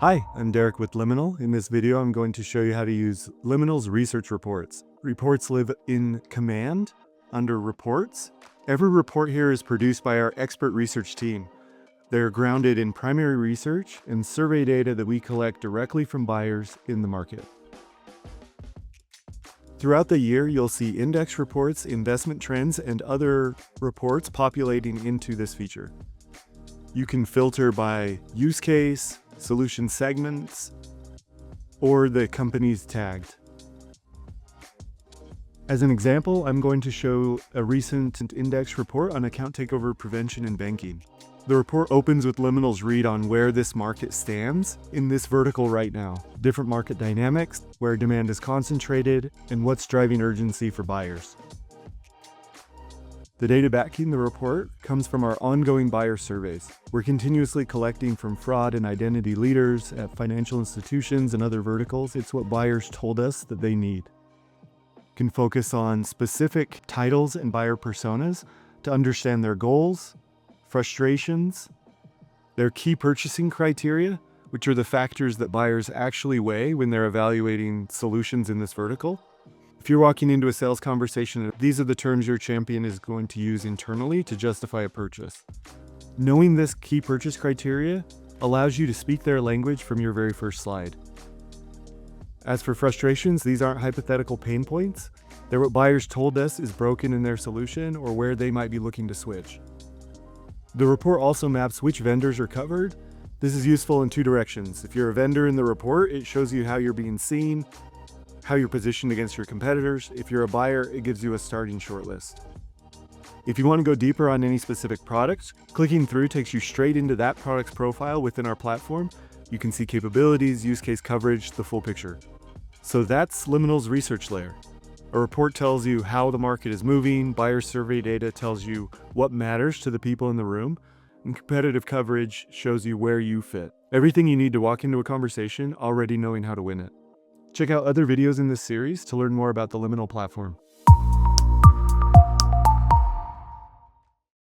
Hi, I'm Derek with Liminal. In this video, I'm going to show you how to use Liminal's research reports. Reports live in Command under Reports. Every report here is produced by our expert research team. They're grounded in primary research and survey data that we collect directly from buyers in the market. Throughout the year, you'll see index reports, investment trends, and other reports populating into this feature. You can filter by use case, solution segments, or the companies tagged. As an example, I'm going to show a recent index report on account takeover prevention in banking. The report opens with Liminal's read on where this market stands in this vertical right now, different market dynamics, where demand is concentrated, and what's driving urgency for buyers. The data backing the report comes from our ongoing buyer surveys. We're continuously collecting from fraud and identity leaders at financial institutions and other verticals. It's what buyers told us that they need. You can focus on specific titles and buyer personas to understand their goals, frustrations, their key purchasing criteria, which are the factors that buyers actually weigh when they're evaluating solutions in this vertical. If you're walking into a sales conversation, these are the terms your champion is going to use internally to justify a purchase. Knowing this key purchase criteria allows you to speak their language from your very first slide. As for frustrations, these aren't hypothetical pain points. They're what buyers told us is broken in their solution or where they might be looking to switch. The report also maps which vendors are covered. This is useful in two directions. If you're a vendor in the report, it shows you how you're being seen, how you're positioned against your competitors. If you're a buyer, it gives you a starting shortlist. If you want to go deeper on any specific products, clicking through takes you straight into that product's profile within our platform. You can see capabilities, use case coverage, the full picture. So that's Liminal's research layer. A report tells you how the market is moving, buyer survey data tells you what matters to the people in the room, and competitive coverage shows you where you fit. Everything you need to walk into a conversation already knowing how to win it. Check out other videos in this series to learn more about the Liminal platform.